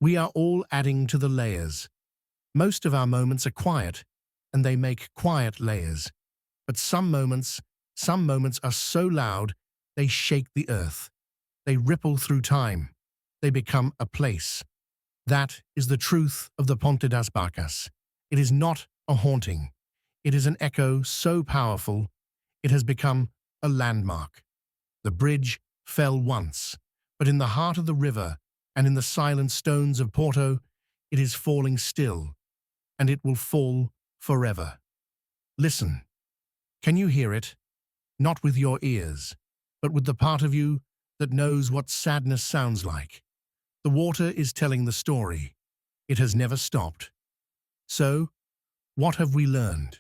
We are all adding to the layers. Most of our moments are quiet, and they make quiet layers. But some moments are so loud, they shake the earth. They ripple through time. They become a place. That is the truth of the Ponte das Barcas. It is not a haunting. It is an echo so powerful, it has become a landmark. The bridge fell once, but in the heart of the river and in the silent stones of Porto, it is falling still. and it will fall forever. Listen. Can you hear it? Not with your ears, but with the part of you that knows what sadness sounds like. The water is telling the story. It has never stopped. So, what have we learned?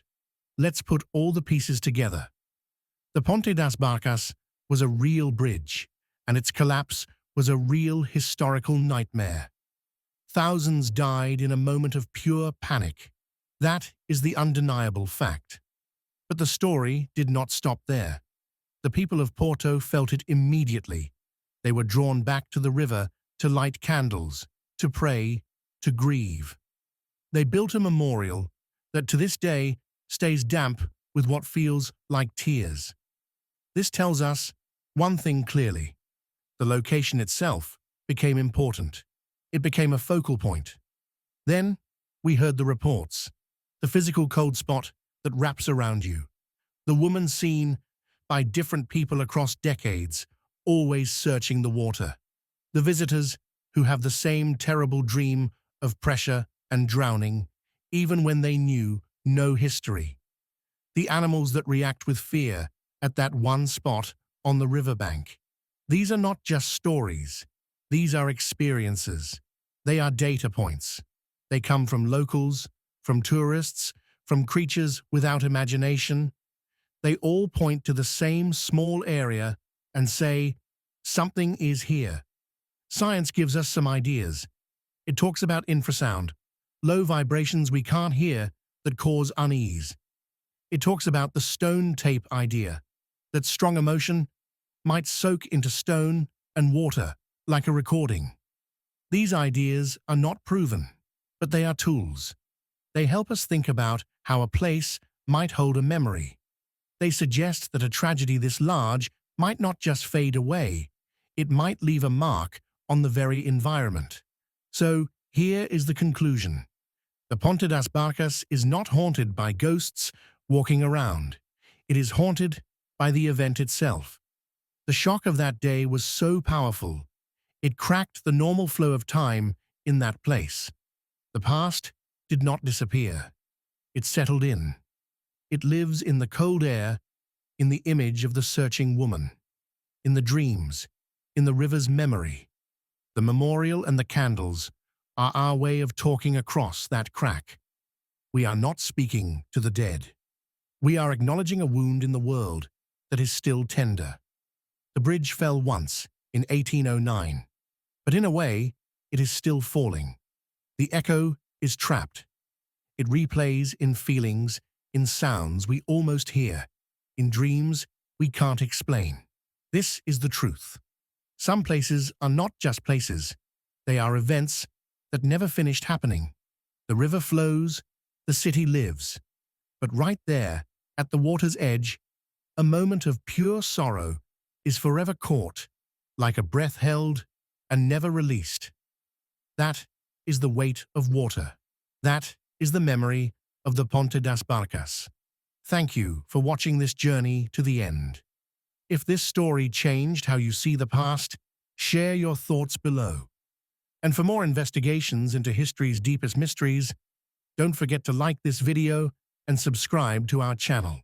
Let's put all the pieces together. The Ponte das Barcas was a real bridge, and its collapse was a real historical nightmare. Thousands died in a moment of pure panic. That is the undeniable fact. But the story did not stop there. The people of Porto felt it immediately. They were drawn back to the river to light candles, to pray, to grieve. They built a memorial that to this day stays damp with what feels like tears. This tells us one thing clearly. The location itself became important. It became a focal point. Then we heard the reports, the physical cold spot that wraps around you, the woman seen by different people across decades, always searching the water, the visitors who have the same terrible dream of pressure and drowning, even when they knew no history, the animals that react with fear at that one spot on the riverbank. These are not just stories. These are experiences. They are data points. They come from locals, from tourists, from creatures without imagination. They all point to the same small area and say, something is here. Science gives us some ideas. It talks about infrasound, low vibrations we can't hear that cause unease. It talks about the stone tape idea, that strong emotion might soak into stone and water like a recording. These ideas are not proven, but they are tools. They help us think about how a place might hold a memory. They suggest that a tragedy this large might not just fade away, it might leave a mark on the very environment. So here is the conclusion. The Ponte das Barcas is not haunted by ghosts walking around. It is haunted by the event itself. The shock of that day was so powerful, it cracked the normal flow of time in that place. The past did not disappear. It settled in. It lives in the cold air, in the image of the searching woman, in the dreams, in the river's memory. The memorial and the candles are our way of talking across that crack. We are not speaking to the dead. We are acknowledging a wound in the world that is still tender. The bridge fell once, in 1809, but in a way, it is still falling. The echo is trapped. It replays in feelings, in sounds we almost hear, in dreams we can't explain. This is the truth. Some places are not just places. They are events that never finished happening. The river flows, the city lives. But right there, at the water's edge, a moment of pure sorrow is forever caught, like a breath held and never released. That is the weight of water. That is the memory of the Ponte das Barcas. Thank you for watching this journey to the end. If this story changed how you see the past, share your thoughts below. And for more investigations into history's deepest mysteries, don't forget to like this video and subscribe to our channel.